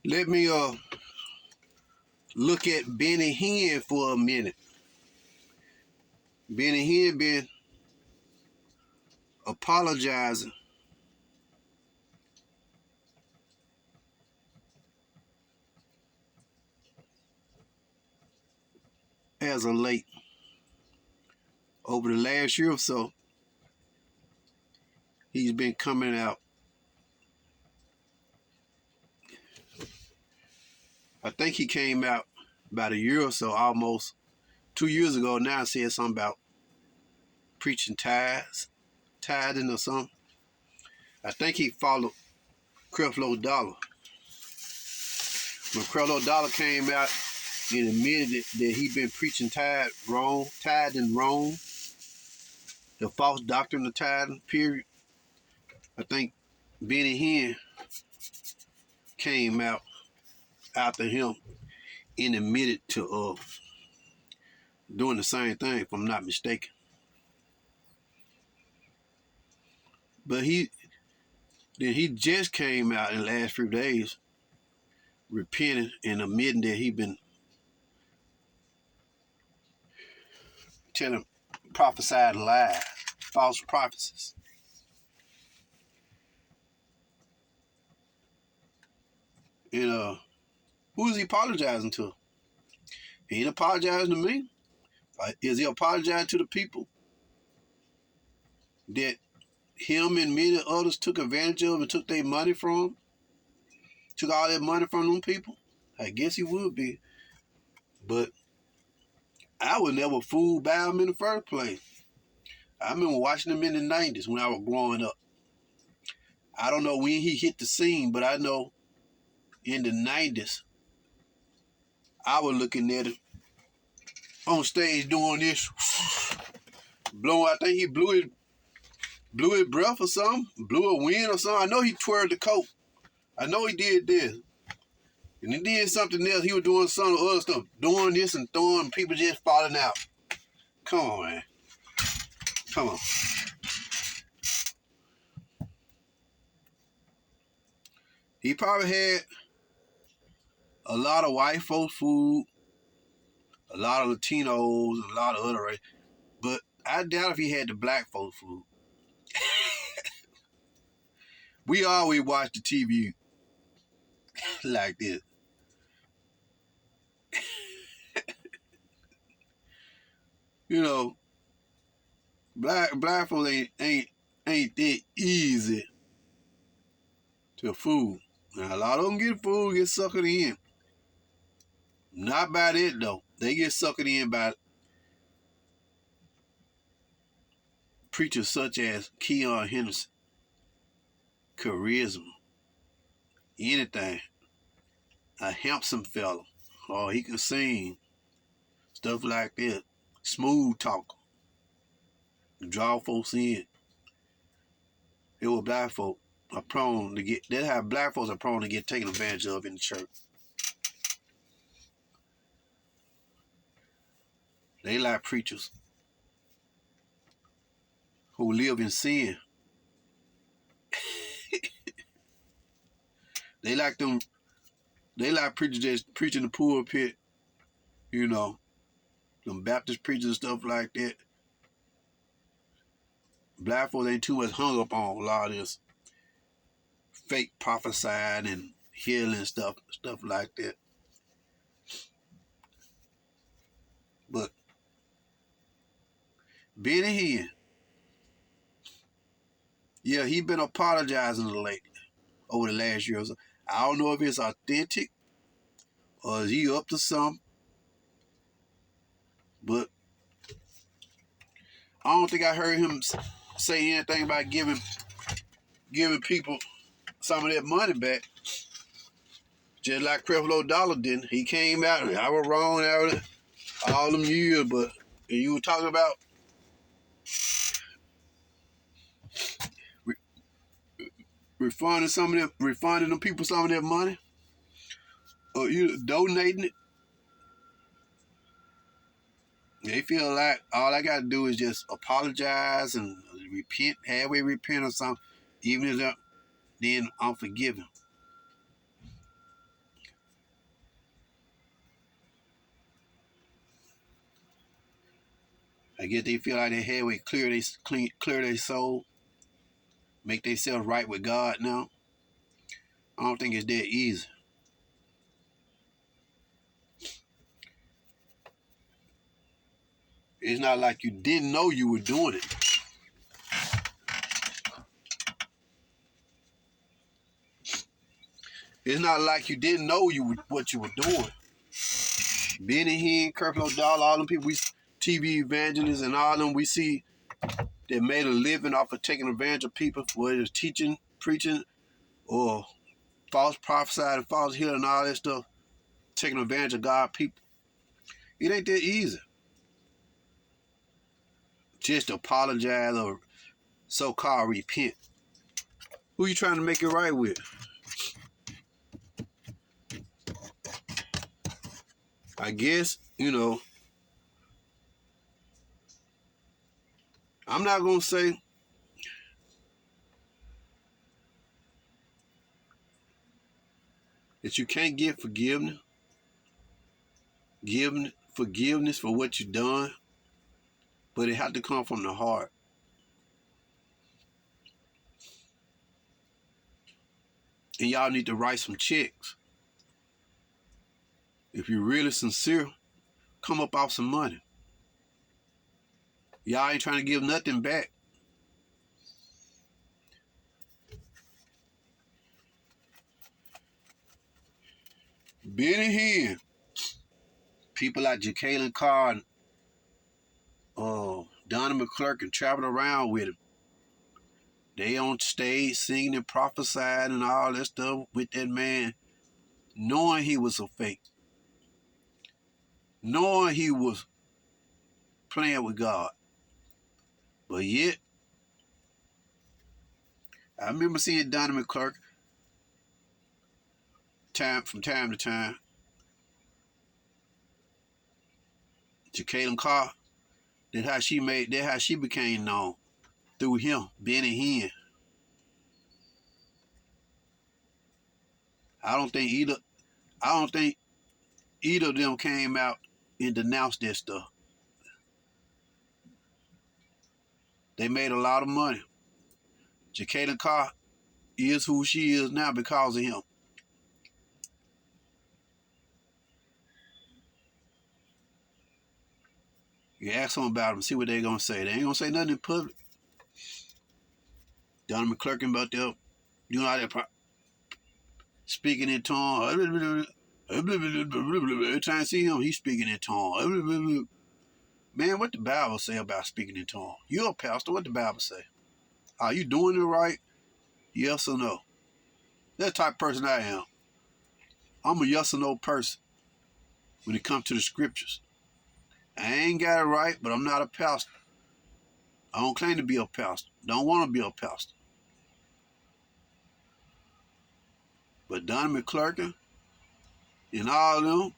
Let me look at Henn for a minute. Henn been apologizing as of late. Over the last year or so, he's been coming out. I think he came out about a year or so, almost 2 years ago now, and said something about preaching tithing or something. I think he followed Creflo Dollar. When Creflo Dollar came out and admitted that he'd been preaching tithing wrong, the false doctrine of tithing, period, I think Henn came out after him and admitted to doing the same thing, if I'm not mistaken. But he just came out in the last few days repenting and admitting that he been prophesied lies, false prophecies. And who is he apologizing to? He ain't apologizing to me. Is he apologizing to the people that him and many others took advantage of and took their money from? Took all that money from them people? I guess he would be. But I was never fooled by him in the first place. I remember watching him in the 90s when I was growing up. I don't know when he hit the scene, but I know in the 90s, I was looking at him on stage doing this, blowing. I think he blew his breath or something, blew a wind or something. I know he twirled the coat. I know he did this. And he did something else. He was doing some other stuff, doing this and throwing, people just falling out. Come on, man. Come on. He probably had a lot of white folks' food, a lot of Latinos, a lot of other race. But I doubt if he had the black folks' food. We always watch the TV like this. You know, black folks ain't that easy to fool. Now, a lot of them get fooled, get suckered in. Not by it though. They get suckered in by preachers such as Keon Henderson, charisma, anything. A handsome fella. Oh, he can sing. Stuff like that. Smooth talker. Draw folks in. It was black folk are prone to get, that's how black folks are prone to get taken advantage of in the church. They like preachers who live in sin. They like preachers that's preaching the pulpit, you know, them Baptist preachers and stuff like that. Black folks ain't too much hung up on a lot of this fake prophesying and healing stuff like that. But Hinn, yeah, he been apologizing lately over the last year or so. I don't know if it's authentic or is he up to something, but I don't think I heard him say anything about giving people some of that money back. Just like Creflo Dollar didn't. He came out and I was wrong all them years, but you were talking about refunding them people some of their money, or you donating it. They feel like all I got to do is just apologize and repent, halfway repent or something, even if then I'm forgiven. I guess they feel like they halfway clear their soul, make themselves right with God now. I don't think it's that easy. It's not like you didn't know you were doing it. It's not like you didn't know what you were doing. Benny Hinn, Kirkland Doll, all them people, TV evangelists and all them we see that made a living off of taking advantage of people, whether it's teaching, preaching, or false prophesying and false healing and all that stuff, taking advantage of God people. It ain't that easy. Just apologize or so-called repent. Who you trying to make it right with? I guess, I'm not going to say that you can't get forgiveness for what you done, but it has to come from the heart. And y'all need to write some checks. If you're really sincere, come up off some money. Y'all ain't trying to give nothing back. Benny Hinn, people like Jacqueline Carr and Donna McClurkin traveling around with him. They on stage singing and prophesying and all that stuff with that man, knowing he was a fake, knowing he was playing with God. But yet, I remember seeing Donna McClurkin from time to time. Jacqueline Carr, that's how she became known, through him, Benny Hinn. I don't think either of them came out and denounced that stuff. They made a lot of money. Jacqueline Carr is who she is now because of him. You ask them about them, see what they're going to say. They ain't going to say nothing in public. Donna McClurkin about there, how they're speaking in tongues. Every time I see him, he's speaking in tongues. Man, what the Bible say about speaking in tongues? You're a pastor. What the Bible say? Are you doing it right? Yes or no? That type of person I am. I'm a yes or no person when it comes to the scriptures. I ain't got it right, but I'm not a pastor. I don't claim to be a pastor. Don't want to be a pastor. But Donna McClurkin and all of them,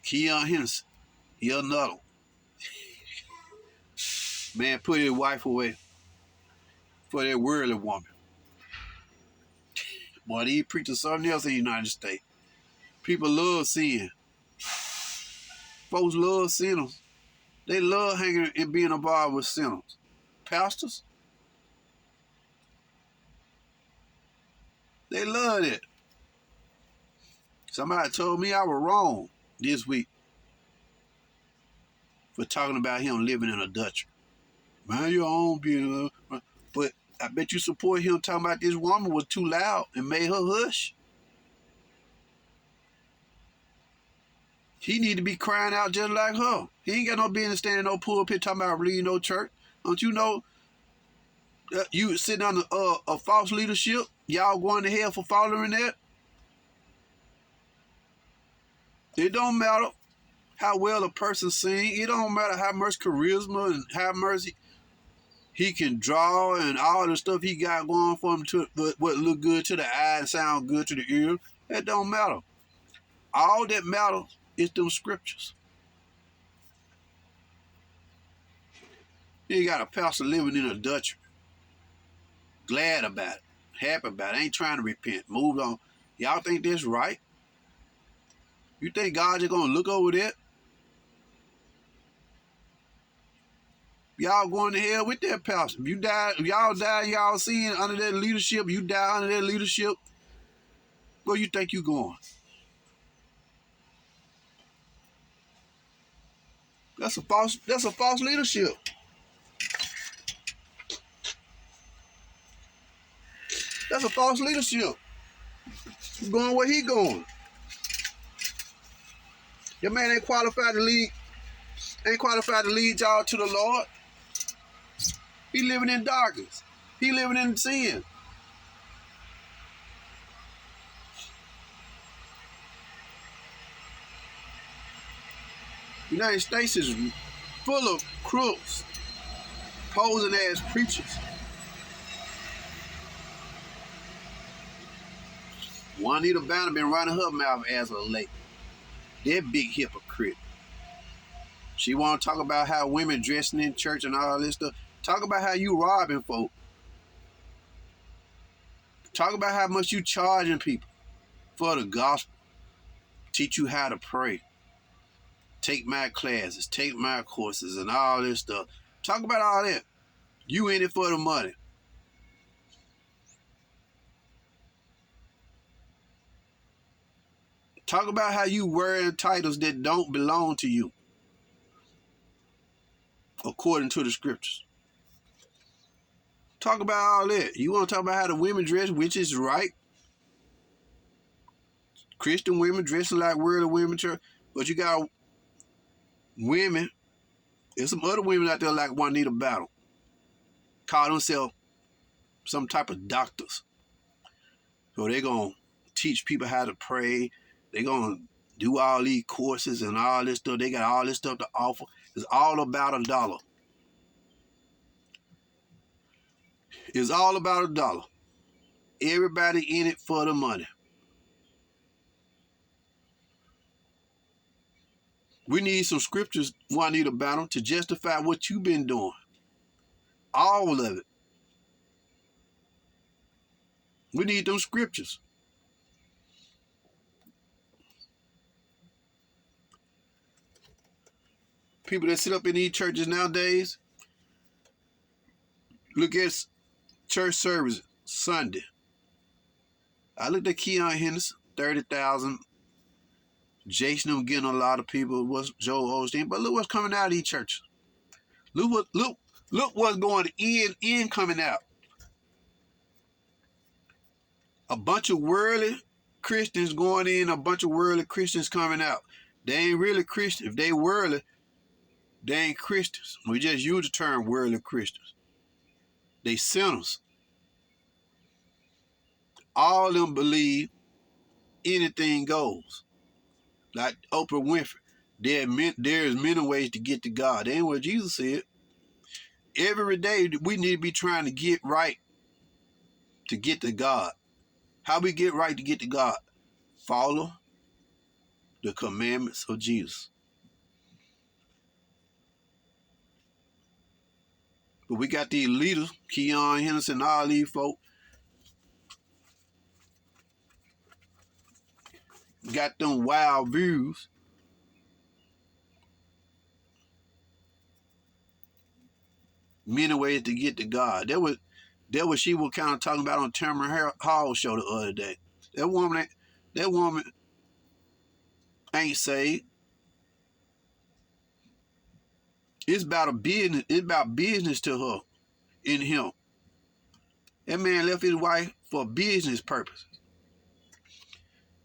Keon Henderson, he another. Man put his wife away for that worldly woman. Boy, these preachers something else in the United States. People love sin. Folks love sinners. They love hanging and being involved with sinners. Pastors, they love it. Somebody told me I was wrong this week for talking about him living in adultery. Mind your own business. But I bet you support him talking about this woman was too loud and made her hush. He need to be crying out just like her. He ain't got no business standing in no pulpit talking about leading no church. Don't you know you sitting under a false leadership? Y'all going to hell for following that? It don't matter how well a person sings. It don't matter how much charisma and how much he can draw and all the stuff he got going for him to what look good to the eye and sound good to the ear. That don't matter. All that matters is them scriptures. You got a pastor living in adultery. Glad about it. Happy about it. Ain't trying to repent. Moved on. Y'all think that's right? You think God just gonna look over that? Y'all going to hell with that pastor. If you die, if y'all die, y'all sin under that leadership, you die under that leadership, where you think you going? That's a false leadership. That's a false leadership. You going where he going. Your man ain't qualified to lead y'all to the Lord. He living in darkness. He living in sin. The United States is full of crooks, posing as preachers. Juanita Banner been running her mouth as of late. That big hypocrite. She want to talk about how women dressing in church and all this stuff. Talk about how you robbing folk. Talk about how much you charging people for the gospel. Teach you how to pray. Take my classes, take my courses and all this stuff. Talk about all that. You in it for the money. Talk about how you wearing titles that don't belong to you, according to the scriptures. Talk about all that. You want to talk about how the women dress, which is right. Christian women dressing like worldly women, but you got women, there's some other women out there like Juanita Battle, call themselves some type of doctors. So they're going to teach people how to pray. They're going to do all these courses and all this stuff. They got all this stuff to offer. It's all about a dollar. It's all about a dollar. Everybody in it for the money. We need some scriptures, Juanita Battle, to justify what you've been doing. All of it. We need those scriptures. People that sit up in these churches nowadays, look at church service Sunday. I looked at Keon Henderson, 30,000. Jason them getting a lot of people. It was Joel Osteen. But look what's coming out of these churches. Look what's going in coming out. A bunch of worldly Christians going in, a bunch of worldly Christians coming out. They ain't really Christians. If they worldly, they ain't Christians. We just use the term worldly Christians. They sinners. All of them believe anything goes. Like Oprah Winfrey. There is many ways to get to God. That ain't what Jesus said. Every day we need to be trying to get right to get to God. How we get right to get to God? Follow the commandments of Jesus. But we got these leaders, Keon Henderson, all these folk, got them wild views. Many ways to get to God. That was she was kind of talking about on Tamara Hall's show the other day. That woman ain't saved. It's about a business. It's about business to her in him. That man left his wife for business purposes.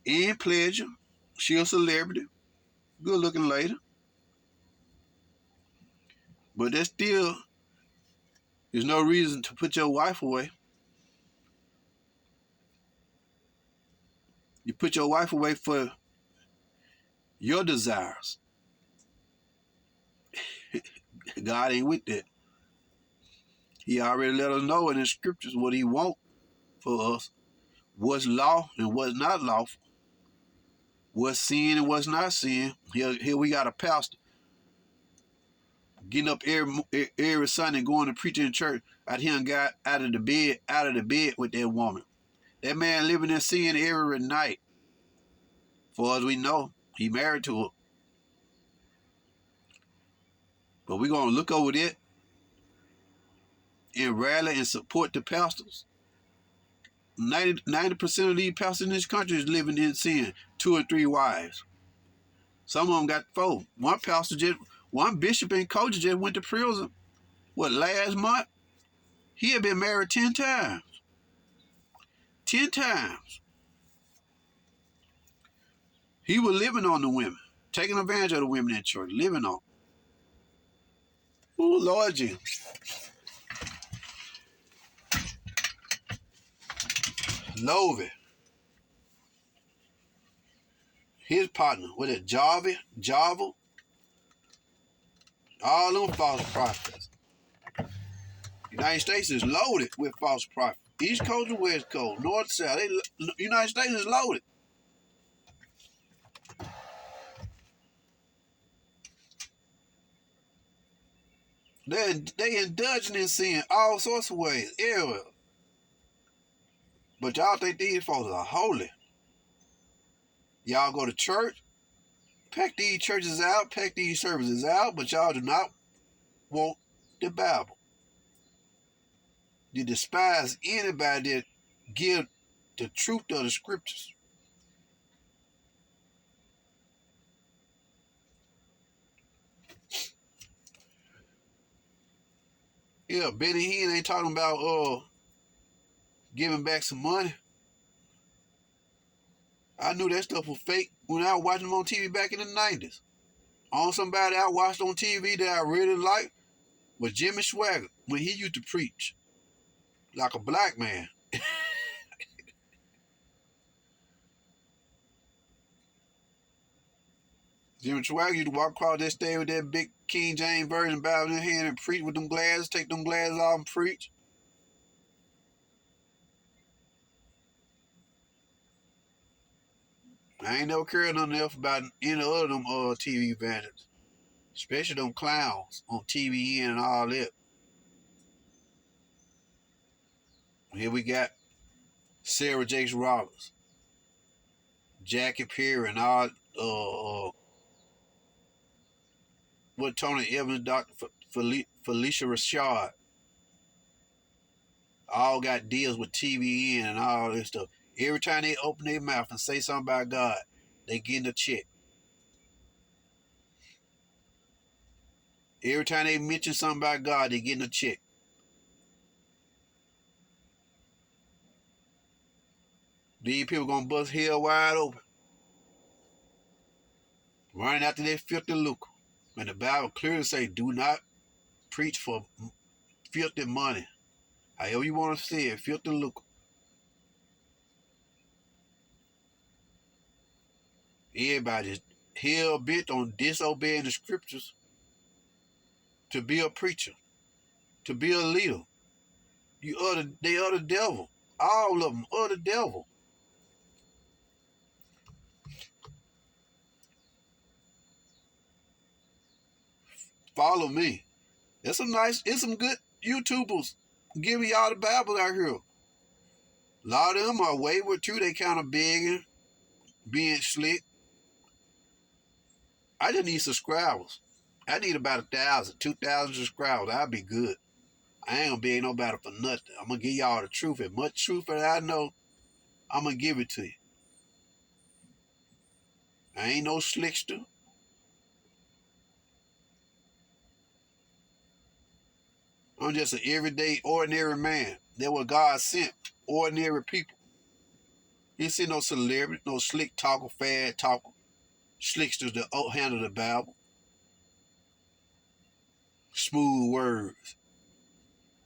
In pleasure. She a celebrity. Good looking lady. But there still is no reason to put your wife away. You put your wife away for your desires. God ain't with that. He already let us know in the scriptures what he wants for us. What's law and what's not lawful. What's sin and what's not sin. Here we got a pastor getting up every Sunday going to preach in church. Out here and got out of the bed with that woman. That man living in sin every night. For as we know, he married to her. But we're going to look over that and rally and support the pastors. 90% of these pastors in this country is living in sin, 2 or 3 wives. Some of them got 4. One bishop in Coach just went to prison. Last month? He had been married 10 times. 10 times. He was living on the women, taking advantage of the women in church, living on. Oh, Lord Jesus. Lovey. His partner, with it, Java, all them false prophets. United States is loaded with false prophets. East Coast and West Coast, North, South. United States is loaded. They indulging in sin all sorts of ways, everywhere. But y'all think these folks are holy. Y'all go to church, pack these churches out, pack these services out, but y'all do not want the Bible. You despise anybody that give the truth of the scriptures. Yeah, Benny Hinn ain't talking about giving back some money. I knew that stuff was fake when I was watching them on TV back in the 90s. On somebody I watched on TV that I really liked was Jimmy Swagger when he used to preach like a black man. Jimmy Swagger used to walk across that stage with that big King James Version Bible in his hand and preach with them glasses, take them glasses off and preach. I ain't never cared nothing else about any of them TV evangelists, especially them clowns on TVN and all that. Here we got Sarah Jakes Roberts, Jackie Perry, and all what Tony Evans, Dr. Felicia Rashad, all got deals with TVN and all this stuff. Every time they open their mouth and say something about God, they getting a check. Every time they mention something about God, they getting a check. These people gonna bust hell wide open, running after their filthy lucre. And the Bible clearly say, do not preach for filthy money. However you want to say it, filthy lucre. Everybody's hell bent on disobeying the scriptures to be a preacher, to be a leader. They are the devil. All of them are the devil. Follow me. It's some good YouTubers giving y'all the Bible out here. A lot of them are wayward too. They kind of begging, being slick. I just need subscribers. I need about 1,000, 2,000 subscribers. I'll be good. I ain't gonna beg nobody for nothing. I'm gonna give y'all the truth. As much truth as I know, I'm gonna give it to you. I ain't no slickster. I'm just an everyday, ordinary man. That what God sent. Ordinary people. You see no celebrity, no slick talker, fad talker, slicksters that handle the Bible. Smooth words.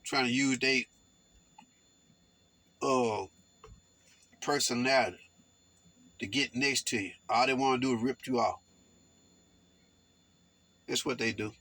Trying to use their uh, personality to get next to you. All they want to do is rip you off. That's what they do.